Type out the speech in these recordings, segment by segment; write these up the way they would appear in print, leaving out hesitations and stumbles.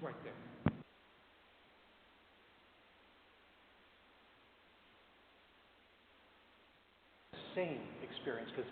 right there. Same experience, because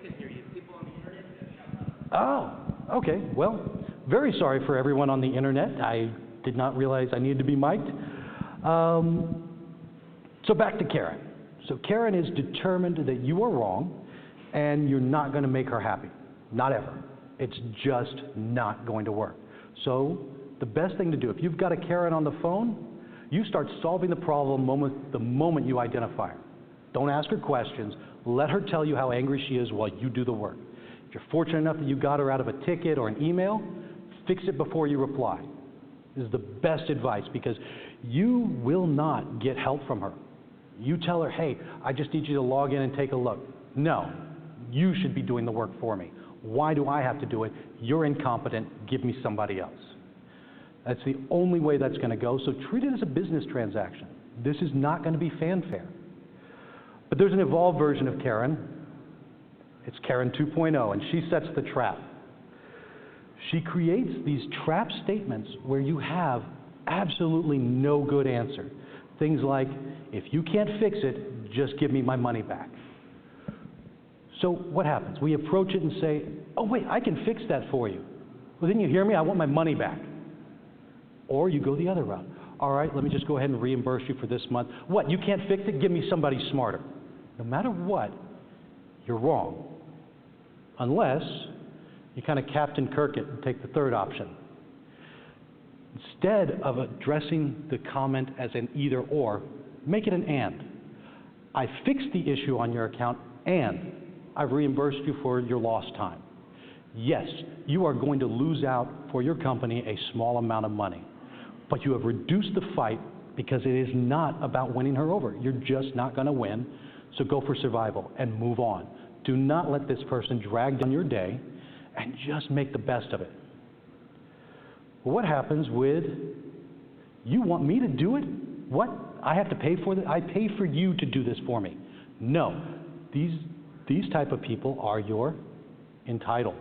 can hear you. People on the internet, you gotta shout loud. Oh, okay. Well, very sorry for everyone on the internet. I did not realize I needed to be mic'd. So back to Karen. So Karen is determined that you are wrong and you're not going to make her happy. Not ever. It's just not going to work. So the best thing to do, if you've got a Karen on the phone, you start solving the problem the moment you identify her. Don't ask her questions. Let her tell you how angry she is while you do the work. If you're fortunate enough that you got her out of a ticket or an email, fix it before you reply. This is the best advice because you will not get help from her. You tell her, hey, I just need you to log in and take a look. No, you should be doing the work for me. Why do I have to do it? You're incompetent. Give me somebody else. That's the only way that's going to go. So treat it as a business transaction. This is not going to be fanfare. But there's an evolved version of Karen. It's Karen 2.0, and she sets the trap. She creates these trap statements where you have absolutely no good answer. Things like, if you can't fix it, just give me my money back. So what happens? We approach it and say, oh wait, I can fix that for you. Well, didn't you hear me? I want my money back. Or you go the other route. All right, let me just go ahead and reimburse you for this month. What, you can't fix it? Give me somebody smarter. No matter what, you're wrong. Unless you kind of Captain Kirk it and take the third option. Instead of addressing the comment as an either or, make it an and. I fixed the issue on your account and I've reimbursed you for your lost time. Yes, you are going to lose out for your company a small amount of money, but you have reduced the fight because it is not about winning her over. You're just not going to win, so go for survival and move on. Do not let this person drag down your day and just make the best of it. Well, what happens with, you want me to do it? What? I have to pay for it? I pay for you to do this for me. No, these type of people are your entitled.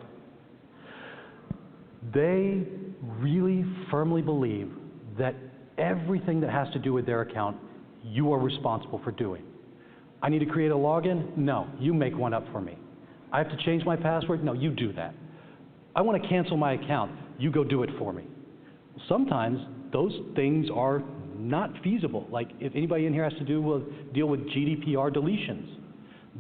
They really firmly believe that everything that has to do with their account, you are responsible for doing. I need to create a login? No, you make one up for me. I have to change my password? No, you do that. I want to cancel my account. You go do it for me. Sometimes those things are not feasible. Like if anybody in here has to deal with GDPR deletions,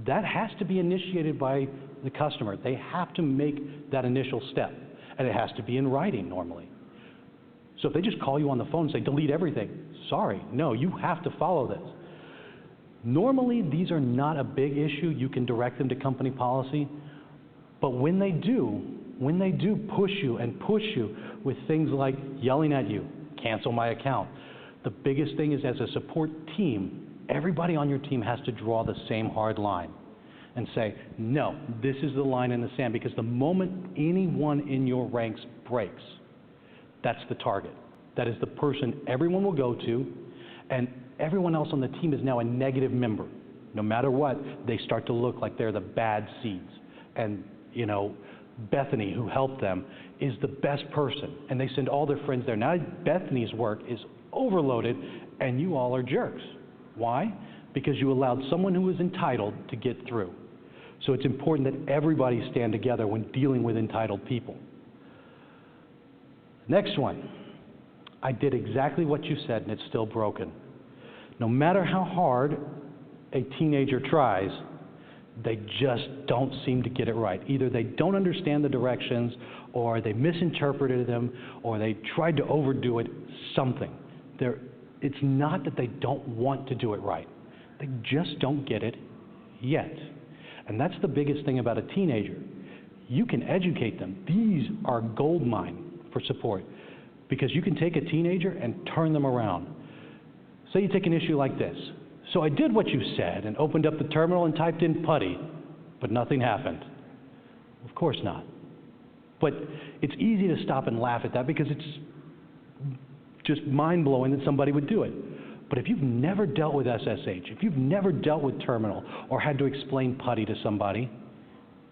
that has to be initiated by the customer. They have to make that initial step, and it has to be in writing normally. So if they just call you on the phone and say, delete everything, sorry, no, you have to follow this. Normally, these are not a big issue. You can direct them to company policy, but when they do push you and push you with things like yelling at you, cancel my account, the biggest thing is as a support team, everybody on your team has to draw the same hard line and say, no, this is the line in the sand, because the moment anyone in your ranks breaks, that's the target. That is the person everyone will go to, and everyone else on the team is now a negative member. No matter what, they start to look like they're the bad seeds. And, you know, Bethany, who helped them, is the best person, and they send all their friends there. Now Bethany's work is overloaded, and you all are jerks. Why? Because you allowed someone who was entitled to get through. So it's important that everybody stand together when dealing with entitled people. Next one. I did exactly what you said, and it's still broken. No matter how hard a teenager tries, they just don't seem to get it right. Either they don't understand the directions, or they misinterpreted them, or they tried to overdo it, something. It's not that they don't want to do it right. They just don't get it yet. And that's the biggest thing about a teenager. You can educate them. These are gold mine for support, because you can take a teenager and turn them around. Say you take an issue like this. So I did what you said and opened up the terminal and typed in putty, but nothing happened. Of course not. But it's easy to stop and laugh at that because it's just mind-blowing that somebody would do it. But if you've never dealt with SSH, if you've never dealt with terminal or had to explain putty to somebody,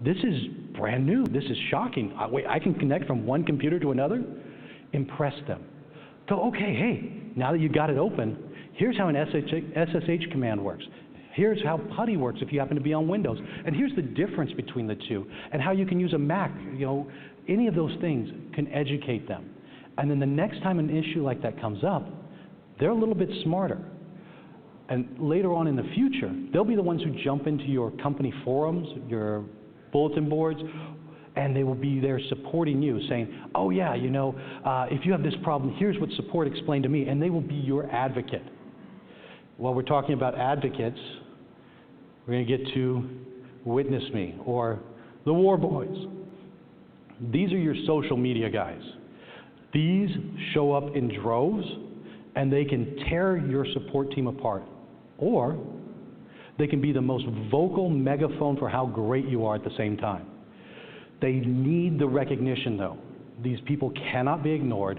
this is brand new. This is shocking. Wait, I can connect from one computer to another? Impress them. Go, okay, hey, now that you got it open, here's how an SSH command works. Here's how PuTTY works if you happen to be on Windows. And here's the difference between the two and how you can use a Mac. Any of those things can educate them. And then the next time an issue like that comes up, they're a little bit smarter. And later on in the future, they'll be the ones who jump into your company forums, your bulletin boards, and they will be there supporting you, saying, oh yeah, if you have this problem, here's what support explained to me, and they will be your advocate. While we're talking about advocates, we're going to get to Witness Me, or the War Boys. These are your social media guys. These show up in droves, and they can tear your support team apart. Or they can be the most vocal megaphone for how great you are at the same time. They need the recognition, though. These people cannot be ignored.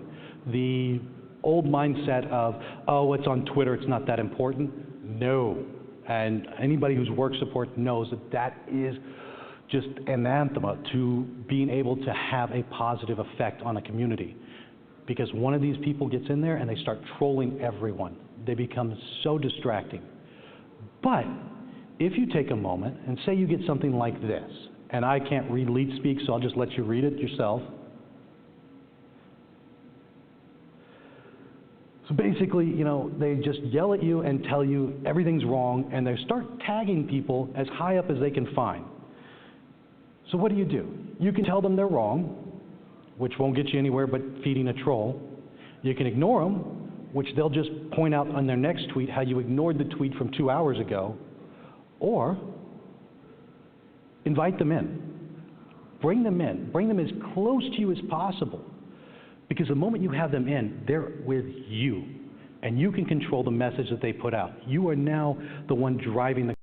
The old mindset of, oh, it's on Twitter, it's not that important. No. And anybody who's work support knows that that is just anathema to being able to have a positive effect on a community. Because one of these people gets in there and they start trolling everyone. They become so distracting. But if you take a moment and say you get something like this, and I can't read leet speak, so I'll just let you read it yourself. So basically, they just yell at you and tell you everything's wrong, and they start tagging people as high up as they can find. So what do? You can tell them they're wrong, which won't get you anywhere but feeding a troll. You can ignore them, which they'll just point out on their next tweet how you ignored the tweet from 2 hours ago. Or invite them in. Bring them in. Bring them as close to you as possible. Because the moment you have them in, they're with you. And you can control the message that they put out. You are now the one driving the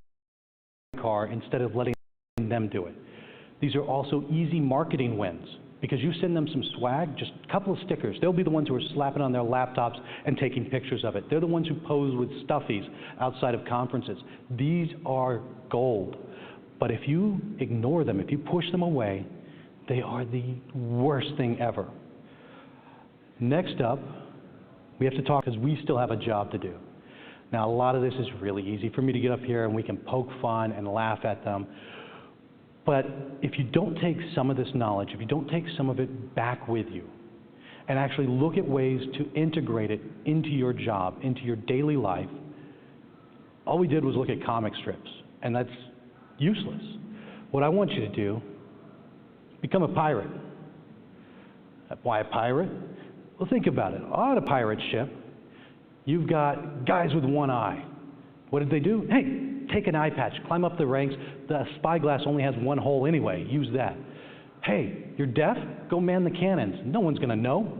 car instead of letting them do it. These are also easy marketing wins. Because you send them some swag, just a couple of stickers. They'll be the ones who are slapping on their laptops and taking pictures of it. They're the ones who pose with stuffies outside of conferences. These are gold. But if you ignore them, if you push them away, they are the worst thing ever. Next up, we have to talk because we still have a job to do. Now, a lot of this is really easy for me to get up here and we can poke fun and laugh at them. But if you don't take some of this knowledge, if you don't take some of it back with you, and actually look at ways to integrate it into your job, into your daily life, all we did was look at comic strips, and that's useless. What I want you to do, become a pirate. Why a pirate? Well, think about it. On a pirate ship, you've got guys with one eye. What did they do? Hey, take an eye patch, climb up the ranks. The spyglass only has one hole anyway. Use that. Hey, you're deaf? Go man the cannons. No one's going to know.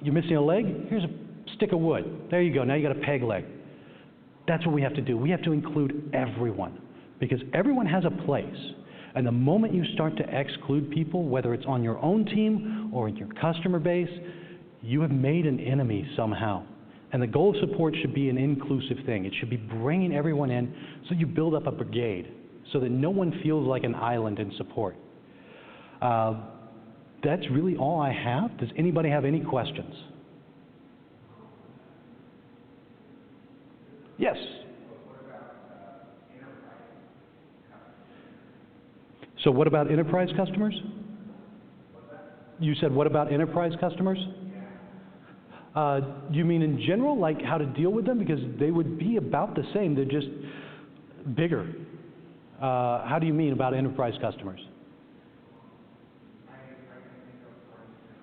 You're missing a leg? Here's a stick of wood. There you go. Now you got a peg leg. That's what we have to do. We have to include everyone because everyone has a place. And the moment you start to exclude people, whether it's on your own team or in your customer base, you have made an enemy somehow. And the goal of support should be an inclusive thing. It should be bringing everyone in so you build up a brigade so that no one feels like an island in support. That's really all I have. Does anybody have any questions? Yes? So what about enterprise customers? You said what about enterprise customers? You mean in general, like how to deal with them? Because they would be about the same, they're just bigger. How do you mean about enterprise customers? I can think of, for instance,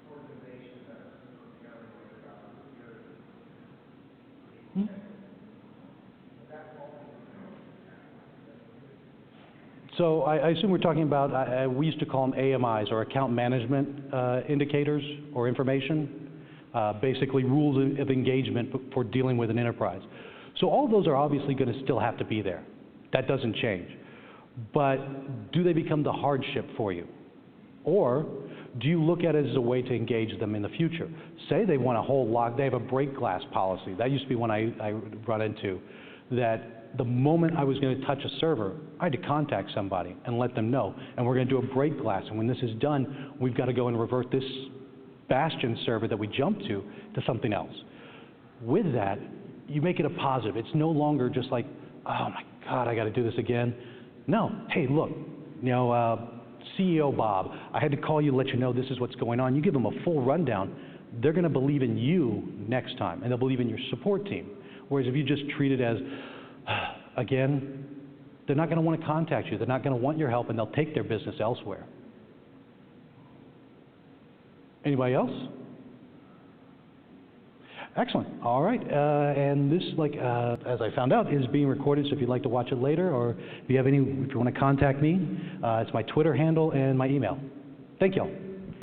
organizations that are super together with security. So I assume we're talking about, we used to call them AMIs, or account management indicators or information, basically rules of engagement for dealing with an enterprise. So all of those are obviously going to still have to be there. That doesn't change. But do they become the hardship for you? Or do you look at it as a way to engage them in the future? Say they want a whole lot, they have a break glass policy. That used to be one I run into, that the moment I was going to touch a server, I had to contact somebody and let them know. And we're going to do a break glass. And when this is done, we've got to go and revert this Bastion server that we jumped to something else. With that, you make it a positive. It's no longer just like, oh my God, I got to do this again. No, hey, look, CEO Bob, I had to call you, let you know this is what's going on. You give them a full rundown, they're going to believe in you next time, and they'll believe in your support team. Whereas if you just treat it as, again, they're not going to want to contact you. They're not going to want your help, and they'll take their business elsewhere. Anybody else? Excellent. All right. And this, as I found out, is being recorded. So if you'd like to watch it later, or if you want to contact me, it's my Twitter handle and my email. Thank y'all.